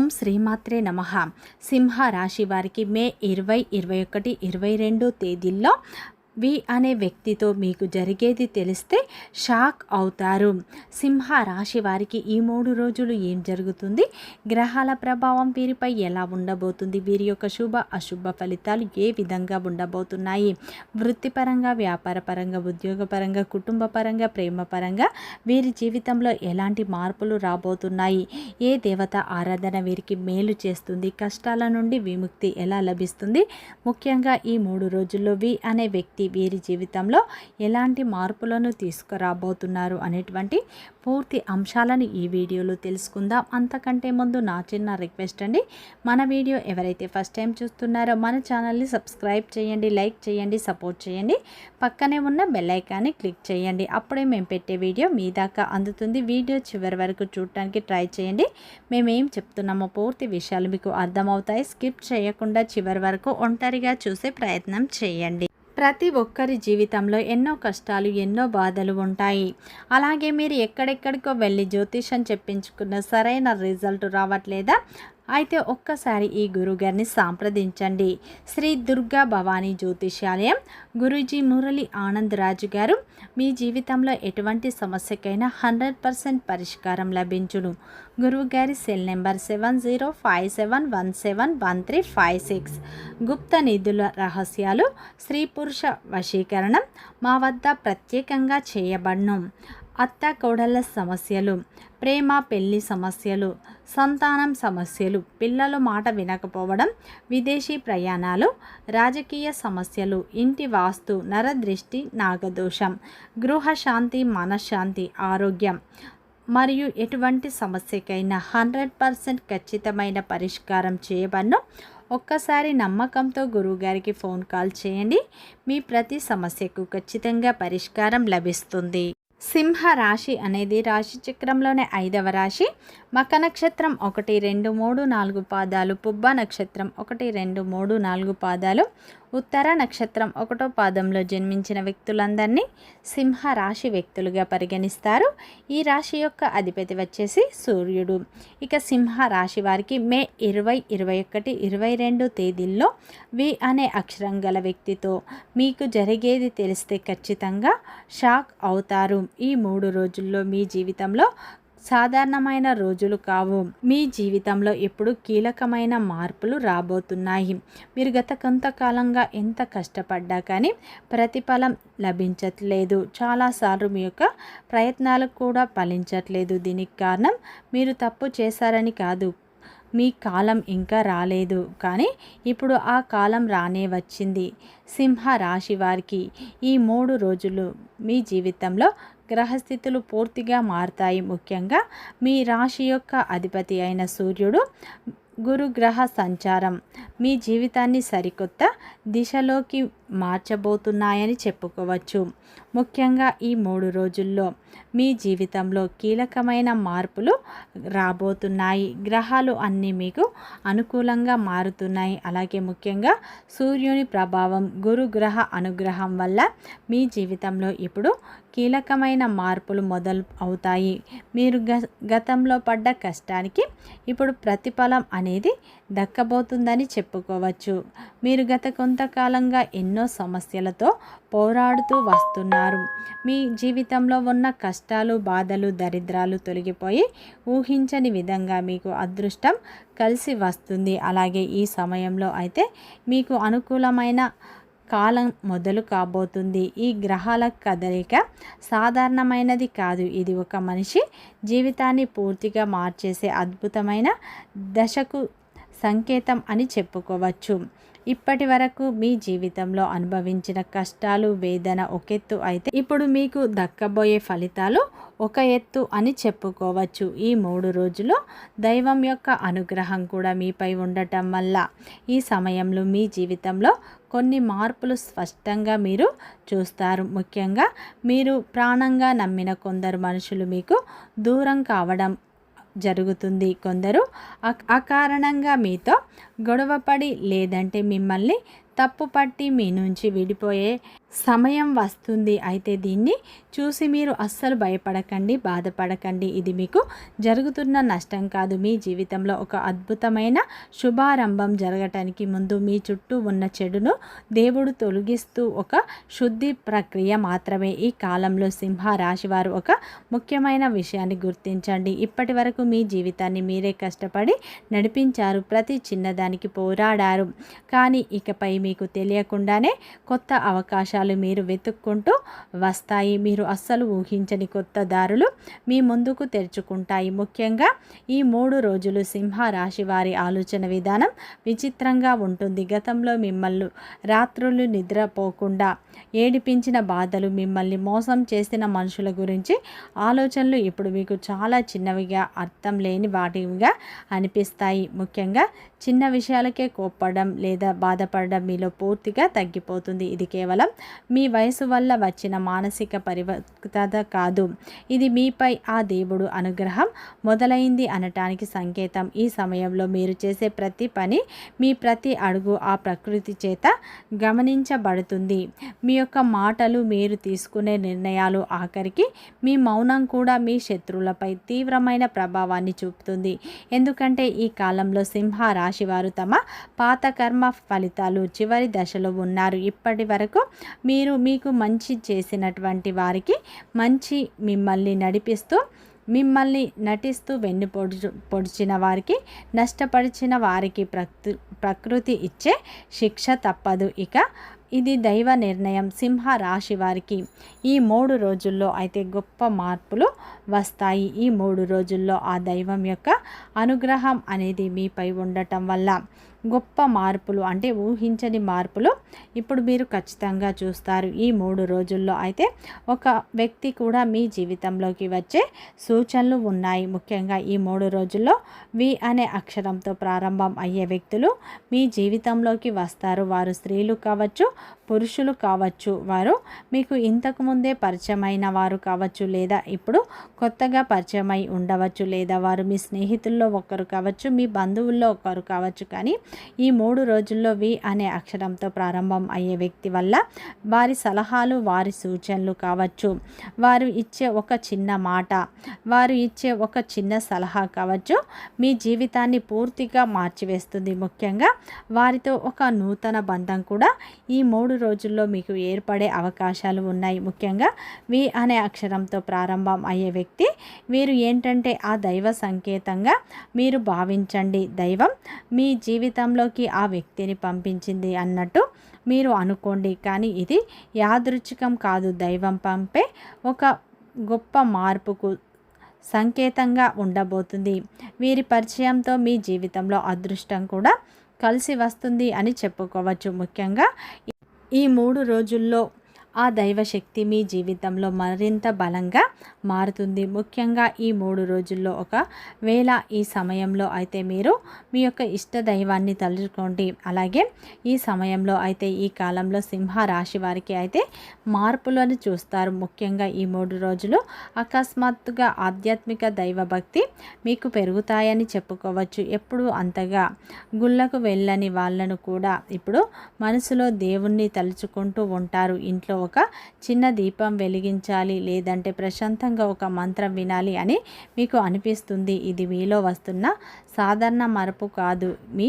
ఓం శ్రీమాత్రే నమః. సింహ రాశి వారికి మే 20, 21, 22 తేదీల్లో వి అనే వ్యక్తితో మీకు జరిగేది తెలిస్తే షాక్ అవుతారు. సింహ రాశి వారికి ఈ 3 రోజులు ఏం జరుగుతుంది, గ్రహాల ప్రభావం వీరిపై ఎలా ఉండబోతుంది, వీరి యొక్క శుభ అశుభ ఫలితాలు ఏ విధంగా ఉండబోతున్నాయి, వృత్తిపరంగా, వ్యాపారపరంగా, ఉద్యోగపరంగా, కుటుంబపరంగా, ప్రేమపరంగా వీరి జీవితంలో ఎలాంటి మార్పులు రాబోతున్నాయి, ఏ దేవత ఆరాధన వీరికి మేలు చేస్తుంది, కష్టాల నుండి విముక్తి ఎలా లభిస్తుంది, ముఖ్యంగా ఈ 3 రోజుల్లో వి అనే వ్యక్తి వీరి జీవితంలో ఎలాంటి మార్పులను తీసుకురాబోతున్నారు అనేటువంటి పూర్తి అంశాలను ఈ వీడియోలో తెలుసుకుందాం. అంతకంటే ముందు నా చిన్న రిక్వెస్ట్ అండి, మన వీడియో ఎవరైతే ఫస్ట్ టైం చూస్తున్నారో మన ఛానల్ని సబ్స్క్రైబ్ చేయండి, లైక్ చేయండి, సపోర్ట్ చేయండి, పక్కనే ఉన్న బెల్ ఐకాన్ని క్లిక్ చేయండి. అప్పుడే మేము పెట్టే వీడియో మీ దాకా అందుతుంది. వీడియో చివరి వరకు చూడటానికి ట్రై చేయండి. మేమేం చెప్తున్నామో పూర్తి విషయాలు మీకు అర్థమవుతాయి. స్కిప్ చేయకుండా చివరి వరకు ఒంటరిగా చూసే ప్రయత్నం చేయండి. ప్రతి ఒక్కరి జీవితంలో ఎన్నో కష్టాలు, ఎన్నో బాధలు ఉంటాయి. అలాగే మీరు ఎక్కడెక్కడికో వెళ్ళి జ్యోతిషం చెప్పించుకున్న సరైన రిజల్ట్ రావట్లేదా? అయితే ఒక్కసారి ఈ గురుగారిని సంప్రదించండి. శ్రీ దుర్గా భవానీ జ్యోతిషాలయం, గురూజీ మురళి ఆనంద్ రాజు గారు. మీ జీవితంలో ఎటువంటి సమస్యకైనా 100% పరిష్కారం లభించును. గురువుగారి సెల్ నెంబర్ 7057171356. గుప్త నిధుల రహస్యాలు, స్త్రీ పురుష వశీకరణం మా వద్ద ప్రత్యేకంగా చేయబడును. అత్త కోడళ్ళ సమస్యలు, ప్రేమ పెళ్లి సమస్యలు, సంతానం సమస్యలు, పిల్లలు మాట వినకపోవడం, విదేశీ ప్రయాణాలు, రాజకీయ సమస్యలు, ఇంటి వాస్తు, నరదృష్టి, నాగదోషం, గృహశాంతి, మనశ్శాంతి, ఆరోగ్యం మరియు ఎటువంటి సమస్యకైనా 100% ఖచ్చితమైన పరిష్కారం చేయబడును. ఒక్కసారి నమ్మకంతో గురువుగారికి ఫోన్ కాల్ చేయండి. మీ ప్రతి సమస్యకు ఖచ్చితంగా పరిష్కారం లభిస్తుంది. సింహ రాశి అనేది రాశి చక్రంలోనే 5వ రాశి. మక నక్షత్రం 1, 2, 3, 4 పాదాలు, పుబ్బ నక్షత్రం 1, 2, 3, 4 పాదాలు, ఉత్తర నక్షత్రం 1వ పాదంలో జన్మించిన వ్యక్తులందరినీ సింహ రాశి వ్యక్తులుగా పరిగణిస్తారు. ఈ రాశి యొక్క అధిపతి వచ్చేసి సూర్యుడు. ఇక సింహ రాశి వారికి మే 20, 21, 22 తేదీల్లో వి అనే అక్షరం గల వ్యక్తితో మీకు జరిగేది తెలిస్తే ఖచ్చితంగా షాక్ అవుతారు. ఈ 3 రోజుల్లో మీ జీవితంలో సాధారణమైన రోజులు కావు. మీ జీవితంలో ఇప్పుడు కీలకమైన మార్పులు రాబోతున్నాయి. మీరు గత కొంతకాలంగా ఎంత కష్టపడ్డా కానీ ప్రతిఫలం లభించట్లేదు. చాలాసార్లు మీ యొక్క ప్రయత్నాలు కూడా ఫలించట్లేదు. దీనికి కారణం మీరు తప్పు చేశారని కాదు, మీ కాలం ఇంకా రాలేదు, కానీ ఇప్పుడు ఆ కాలం రానే వచ్చింది. సింహ రాశి వారికి ఈ 3 రోజులు మీ జీవితంలో గ్రహస్థితులు పూర్తిగా మారుతాయి. ముఖ్యంగా మీ రాశి యొక్క అధిపతి అయిన సూర్యుడు, గురుగ్రహ సంచారం మీ జీవితాన్ని సరికొత్త దిశలోకి మార్చబోతున్నాయని చెప్పుకోవచ్చు. ముఖ్యంగా ఈ 3 రోజుల్లో మీ జీవితంలో కీలకమైన మార్పులు రాబోతున్నాయి. గ్రహాలు అన్నీ మీకు అనుకూలంగా మారుతున్నాయి. అలాగే ముఖ్యంగా సూర్యుని ప్రభావం, గురుగ్రహ అనుగ్రహం వల్ల మీ జీవితంలో ఇప్పుడు కీలకమైన మార్పులు మొదలు అవుతాయి. మీరు గతంలో పడ్డ కష్టానికి ఇప్పుడు ప్రతిఫలం అనేది దక్కబోతుందని చెప్పుకోవచ్చు. మీరు గత కొంతకాలంగా ఎన్నో సమస్యలతో పోరాడుతూ వస్తున్నారు. మీ జీవితంలో ఉన్న కష్టాలు, బాధలు, దరిద్రాలు తొలగిపోయి ఊహించని విధంగా మీకు అదృష్టం కలిసి వస్తుంది. అలాగే ఈ సమయంలో అయితే మీకు అనుకూలమైన కాలం మొదలు కాబోతుంది. ఈ గ్రహాల కదలిక సాధారణమైనది కాదు. ఇది ఒక మనిషి జీవితాన్ని పూర్తిగా మార్చేసే అద్భుతమైన దశకు సంకేతం అని చెప్పుకోవచ్చు. ఇప్పటి వరకు మీ జీవితంలో అనుభవించిన కష్టాలు, వేదన ఒక ఎత్తు అయితే ఇప్పుడు మీకు దక్కబోయే ఫలితాలు ఒక ఎత్తు అని చెప్పుకోవచ్చు. ఈ 3 రోజుల్లో దైవం యొక్క అనుగ్రహం కూడా మీపై ఉండటం వల్ల ఈ సమయంలో మీ జీవితంలో కొన్ని మార్పులు స్పష్టంగా మీరు చూస్తారు. ముఖ్యంగా మీరు ప్రాణంగా నమ్మిన కొందరు మనుషులు మీకు దూరం కావడం జరుగుతుంది. కొందరు అకారణంగా మీతో గొడవపడి లేదంటే మిమ్మల్ని తప్పు పట్టి మీ నుంచి విడిపోయే సమయం వస్తుంది. అయితే దీన్ని చూసి మీరు అస్సలు భయపడకండి, బాధపడకండి. ఇది మీకు జరుగుతున్న నష్టం కాదు. మీ జీవితంలో ఒక అద్భుతమైన శుభారంభం జరగటానికి ముందు మీ చుట్టూ ఉన్న చెడును దేవుడు తొలగిస్తూ ఒక శుద్ధి ప్రక్రియ మాత్రమే. ఈ కాలంలో సింహ రాశి వారు ఒక ముఖ్యమైన విషయాన్ని గుర్తించండి. ఇప్పటి వరకు మీ జీవితాన్ని మీరే కష్టపడి నడిపించారు, ప్రతి చిన్నదానికి పోరాడారు. కానీ ఇకపై మీకు తెలియకుండానే కొత్త అవకాశాలు మీరు వెతుక్కుంటూ వస్తాయి. మీరు అస్సలు ఊహించని కొత్త దారులు మీ ముందుకు తెరుచుకుంటాయి. ముఖ్యంగా ఈ 3 రోజులు సింహ రాశి వారి ఆలోచన విధానం విచిత్రంగా ఉంటుంది. గతంలో మిమ్మల్ని రాత్రులు నిద్రపోకుండా ఏడిపించిన బాధలు, మిమ్మల్ని మోసం చేసిన మనుషుల గురించి ఆలోచనలు ఇప్పుడు మీకు చాలా చిన్నవిగా, అర్థం లేని వాటిగా అనిపిస్తాయి. ముఖ్యంగా చిన్న విషయాలకే కోప్పడడం లేదా బాధపడడం మీలో పూర్తిగా తగ్గిపోతుంది. ఇది కేవలం మీ వయసు వల్ల వచ్చిన మానసిక పరివర్తన కాదు, ఇది మీపై ఆ దేవుడు అనుగ్రహం మొదలైంది అనటానికి సంకేతం. ఈ సమయంలో మీరు చేసే ప్రతి పని, మీ ప్రతి అడుగు ఆ ప్రకృతి చేత గమనించబడుతుంది. మీ యొక్క మాటలు, మీరు తీసుకునే నిర్ణయాలు, ఆఖరికి మీ మౌనం కూడా మీ శత్రువులపై తీవ్రమైన ప్రభావాన్ని చూపుతుంది. ఎందుకంటే ఈ కాలంలో సింహ రాశి వారు తమ పాత కర్మ ఫలితాలు చివరి దశలో ఉన్నారు. ఇప్పటి వరకు మీకు మంచి చేసినటువంటి వారికి మంచి, మిమ్మల్ని నటిస్తూ పొడిచిన వారికి, నష్టపరిచిన వారికి ప్రకృతి ఇచ్చే శిక్ష తప్పదు. ఇక ఇది దైవ నిర్ణయం. సింహ రాశి వారికి ఈ 3 రోజుల్లో అయితే గొప్ప మార్పులు వస్తాయి. ఈ 3 రోజుల్లో ఆ దైవం యొక్క అనుగ్రహం అనేది మీపై ఉండటం వల్ల గొప్ప మార్పులు, అంటే ఊహించని మార్పులు ఇప్పుడు మీరు ఖచ్చితంగా చూస్తారు. ఈ 3 రోజుల్లో అయితే ఒక వ్యక్తి కూడా మీ జీవితంలోకి వచ్చే సూచనలు ఉన్నాయి. ముఖ్యంగా ఈ 3 రోజుల్లో వి అనే అక్షరంతో ప్రారంభం అయ్యే వ్యక్తులు మీ జీవితంలోకి వస్తారు. వారు స్త్రీలు కావచ్చు, పురుషులు కావచ్చు, వారు మీకు ఇంతకుముందే పరిచయమైన వారు కావచ్చు, లేదా ఇప్పుడు కొత్తగా పరిచయమై ఉండవచ్చు, లేదా వారు మీ స్నేహితుల్లో ఒకరు కావచ్చు, మీ బంధువుల్లో ఒకరు కావచ్చు. కానీ ఈ 3 రోజుల్లో వి అనే అక్షరంతో ప్రారంభం అయ్యే వ్యక్తి వల్ల వారి సలహాలు, వారి సూచనలు కావచ్చు, వారు ఇచ్చే ఒక చిన్న మాట, వారు ఇచ్చే ఒక చిన్న సలహా కావచ్చు, మీ జీవితాన్ని పూర్తిగా మార్చివేస్తుంది. ముఖ్యంగా వారితో ఒక నూతన బంధం కూడా ఈ 3 రోజుల్లో మీకు ఏర్పడే అవకాశాలు ఉన్నాయి. ముఖ్యంగా వి అనే అక్షరంతో ప్రారంభం అయ్యే వ్యక్తి, వీరు ఏంటంటే ఆ దైవ సంకేతంగా మీరు భావించండి. దైవం మీ జీవితంలోకి ఆ వ్యక్తిని పంపించింది అన్నట్టు మీరు అనుకోండి. కానీ ఇది యాదృచ్ఛికం కాదు, దైవం పంపే ఒక గొప్ప మార్పుకు సంకేతంగా ఉండబోతుంది. వీరి పరిచయంతో మీ జీవితంలో అదృష్టం కూడా కలిసి వస్తుంది అని చెప్పుకోవచ్చు. ముఖ్యంగా ఈ 3 రోజుల్లో ఆ దైవశక్తి మీ జీవితంలో మరింత బలంగా మారుతుంది. ముఖ్యంగా ఈ 3 రోజుల్లో ఒకవేళ ఈ సమయంలో అయితే మీరు మీ యొక్క ఇష్ట దైవాన్ని తలుచుకోండి. అలాగే ఈ సమయంలో అయితే ఈ కాలంలో సింహ రాశి వారికి అయితే మార్పులను చూస్తారు. ముఖ్యంగా ఈ 3 రోజులు అకస్మాత్తుగా ఆధ్యాత్మిక దైవభక్తి మీకు పెరుగుతాయని చెప్పుకోవచ్చు. ఎప్పుడు అంతగా గుళ్ళకు వెళ్ళని వాళ్ళను కూడా ఇప్పుడు మనసులో దేవుణ్ణి తలుచుకుంటూ ఉంటారు. ఇంట్లో ఒక చిన్న దీపం వెలిగించాలి, లేదంటే ప్రశాంతంగా ఒక మంత్రం వినాలి అని మీకు అనిపిస్తుంది. ఇది మీలో వస్తున్న సాధారణ మార్పు కాదు, మీ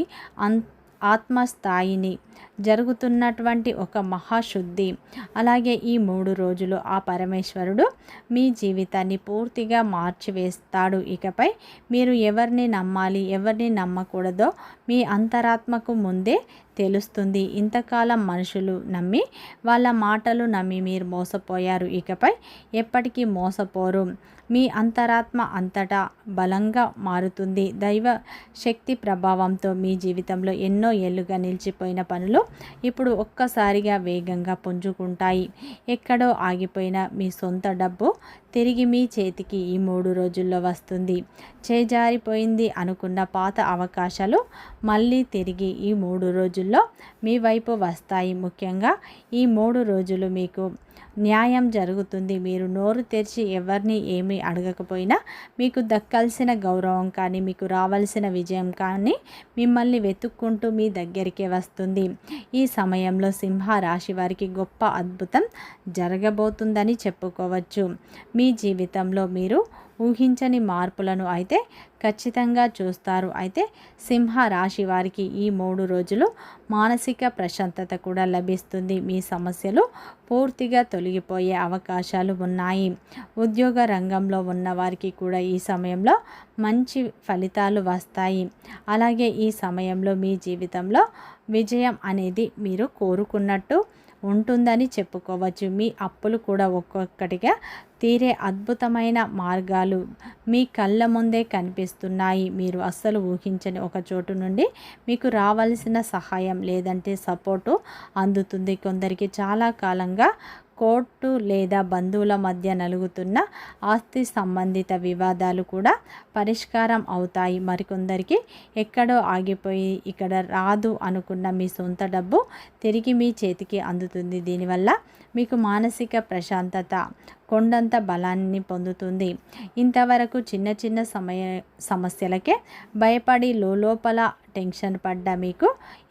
ఆత్మస్థాయిని జరుగుతున్నటువంటి ఒక మహాశుద్ధి. అలాగే ఈ 3 రోజులు ఆ పరమేశ్వరుడు మీ జీవితాన్ని పూర్తిగా మార్చివేస్తాడు. ఇకపై మీరు ఎవరిని నమ్మాలి, ఎవరిని నమ్మకూడదో మీ అంతరాత్మకు ముందే తెలుస్తుంది. ఇంతకాలం మనుషులు నమ్మి, వాళ్ళ మాటలు నమ్మి మీరు మోసపోయారు. ఇకపై ఎప్పటికీ మోసపోరు. మీ అంతరాత్మ అంతటా బలంగా మారుతుంది. దైవ శక్తి ప్రభావంతో మీ జీవితంలో ఎన్నో ఏళ్ళుగా నిలిచిపోయిన పనులు ఇప్పుడు ఒక్కసారిగా వేగంగా పుంజుకుంటాయి. ఎక్కడో ఆగిపోయిన మీ సొంత డబ్బు తిరిగి మీ చేతికి ఈ 3 రోజుల్లో వస్తుంది. చేజారిపోయింది అనుకున్న పాత అవకాశాలు మళ్ళీ తిరిగి ఈ 3 రోజుల్లో మీ వైపు వస్తాయి. ముఖ్యంగా ఈ 3 రోజులు మీకు న్యాయం జరుగుతుంది. మీరు నోరు తెరిచి ఎవరిని ఏమీ అడగకపోయినా మీకు దక్కాల్సిన గౌరవం కానీ, మీకు రావాల్సిన విజయం కానీ మిమ్మల్ని వెతుక్కుంటూ మీ దగ్గరికే వస్తుంది. ఈ సమయంలో సింహ రాశి వారికి గొప్ప అద్భుతం జరగబోతుందని చెప్పుకోవచ్చు. మీ జీవితంలో మీరు ఊహించని మార్పులను అయితే ఖచ్చితంగా చూస్తారు. అయితే సింహ రాశి వారికి ఈ 3 రోజులు మానసిక ప్రశాంతత కూడా లభిస్తుంది. మీ సమస్యలు పూర్తిగా తొలగిపోయే అవకాశాలు ఉన్నాయి. ఉద్యోగ రంగంలో ఉన్న వారికి కూడా ఈ సమయంలో మంచి ఫలితాలు వస్తాయి. అలాగే ఈ సమయంలో మీ జీవితంలో విజయం అనేది మీరు కోరుకున్నట్టు ఉంటుందని చెప్పుకోవచ్చు. మీ అప్పులు కూడా ఒక్కొక్కటిగా తీరే అద్భుతమైన మార్గాలు మీ కళ్ళ ముందే కనిపిస్తున్నాయి. మీరు అస్సలు ఊహించని ఒక చోటు నుండి మీకు రావాల్సిన సహాయం లేదంటే సపోర్టు అందుతుంది. కొందరికి చాలా కాలంగా కోర్టు లేదా బంధువుల మధ్య నలుగుతున్న ఆస్తి సంబంధిత వివాదాలు కూడా పరిష్కారం అవుతాయి. మరికొందరికి ఎక్కడో ఆగిపోయి ఇక్కడ రాదు అనుకున్న మీ సొంత డబ్బు తిరిగి మీ చేతికి అందుతుంది. దీనివల్ల మీకు మానసిక ప్రశాంతత కొండంత బలాన్ని పొందుతుంది. ఇంతవరకు చిన్న చిన్న సమస్యలకే భయపడి లోపల టెన్షన్ పడ్డ మీకు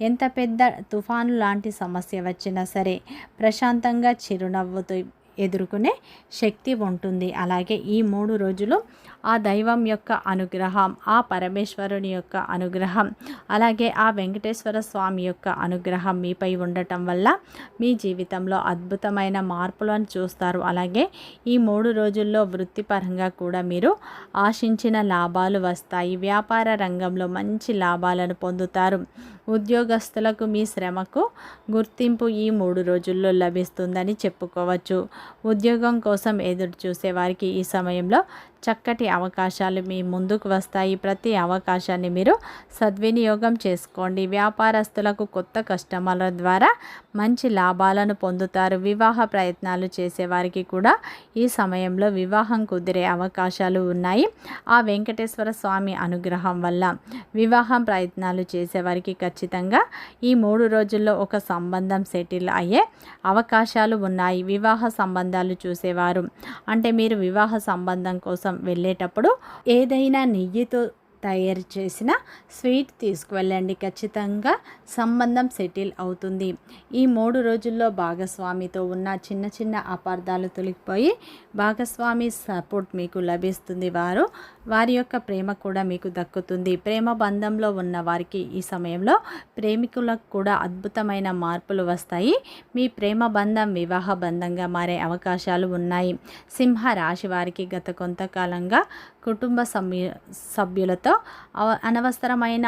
ఎంత పెద్ద తుఫాను లాంటి సమస్య వచ్చినా సరే ప్రశాంతంగా చిరునవ్వుతో ఎదుర్కొనే శక్తి ఉంటుంది. అలాగే ఈ 3 రోజులు ఆ దైవం యొక్క అనుగ్రహం, ఆ పరమేశ్వరుని యొక్క అనుగ్రహం, అలాగే ఆ వెంకటేశ్వర స్వామి యొక్క అనుగ్రహం మీపై ఉండటం వల్ల మీ జీవితంలో అద్భుతమైన మార్పులను చూస్తారు. అలాగే ఈ 3 రోజుల్లో వృత్తిపరంగా కూడా మీరు ఆశించిన లాభాలు వస్తాయి. వ్యాపార రంగంలో మంచి లాభాలను పొందుతారు. ఉద్యోగస్తులకు మీ శ్రమకు గుర్తింపు ఈ 3 రోజుల్లో లభిస్తుందని చెప్పుకోవచ్చు. ఉద్యోగం కోసం ఎదురు చూసే వారికి ఈ సమయంలో చక్కటి అవకాశాలు మీ ముందుకు వస్తాయి. ప్రతి అవకాశాన్ని మీరు సద్వినియోగం చేసుకోండి. వ్యాపారస్తులకు కొత్త కస్టమర్ల ద్వారా మంచి లాభాలను పొందుతారు. వివాహ ప్రయత్నాలు చేసేవారికి కూడా ఈ సమయంలో వివాహం కుదిరే అవకాశాలు ఉన్నాయి. ఆ వెంకటేశ్వర స్వామి అనుగ్రహం వల్ల వివాహం ప్రయత్నాలు చేసేవారికి ఖచ్చితంగా ఈ 3 రోజుల్లో ఒక సంబంధం సెటిల్ అయ్యే అవకాశాలు ఉన్నాయి. వివాహ సంబంధాలు చూసేవారు అంటే మీరు వివాహ సంబంధం కోసం వెళ్ళేటప్పుడు ఏదైనా నెయ్యితో తయారు చేసిన స్వీట్ తీసుకువెళ్ళండి. ఖచ్చితంగా సంబంధం సెటిల్ అవుతుంది. ఈ 3 రోజుల్లో భాగస్వామితో ఉన్న చిన్న చిన్న అపార్థాలు తొలగిపోయి భాగస్వామి సపోర్ట్ మీకు లభిస్తుంది. వారి యొక్క ప్రేమ కూడా మీకు దక్కుతుంది. ప్రేమ బంధంలో ఉన్న వారికి ఈ సమయంలో ప్రేమికులకు కూడా అద్భుతమైన మార్పులు వస్తాయి. మీ ప్రేమ బంధం వివాహ బంధంగా మారే అవకాశాలు ఉన్నాయి. సింహ రాశి వారికి గత కొంతకాలంగా కుటుంబ సభ్యులతో అనవసరమైన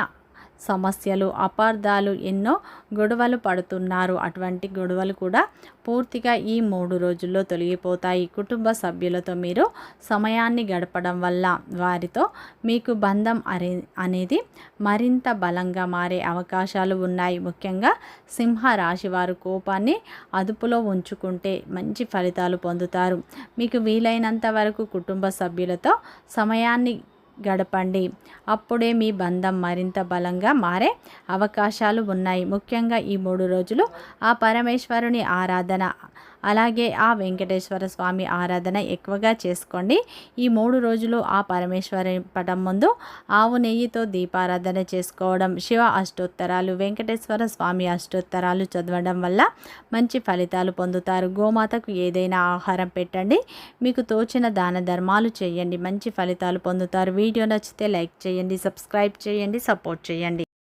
సమస్యలు, అపార్థాలు, ఎన్నో గొడవలు పడుతున్నారు. అటువంటి గొడవలు కూడా పూర్తిగా ఈ 3 రోజుల్లో తొలగిపోతాయి. కుటుంబ సభ్యులతో మీరు సమయాన్ని గడపడం వల్ల వారితో మీకు బంధం అనేది మరింత బలంగా మారే అవకాశాలు ఉన్నాయి. ముఖ్యంగా సింహ రాశి వారు కోపాన్ని అదుపులో ఉంచుకుంటే మంచి ఫలితాలు పొందుతారు. మీకు వీలైనంత వరకు కుటుంబ సభ్యులతో సమయాన్ని గడపండి. అప్పుడే మీ బంధం మరింత బలంగా మారే అవకాశాలు ఉన్నాయి. ముఖ్యంగా ఈ 3 రోజులు ఆ పరమేశ్వరుని ఆరాధన అలాగే ఆ వెంకటేశ్వర స్వామి ఆరాధన ఎక్కువగా చేసుకోండి. ఈ 3 రోజులు ఆ పరమేశ్వరుని పటం ముందు ఆవు నెయ్యితో దీపారాధన చేసుకోవడం, శివ అష్టోత్తరాలు, వెంకటేశ్వర స్వామి అష్టోత్తరాలు చదవడం వల్ల మంచి ఫలితాలు పొందుతారు. గోమాతకు ఏదైనా ఆహారం పెట్టండి. మీకు తోచిన దాన ధర్మాలు చేయండి. మంచి ఫలితాలు పొందుతారు. వీడియో నచ్చితే లైక్ చేయండి, సబ్స్క్రైబ్ చేయండి, సపోర్ట్ చేయండి.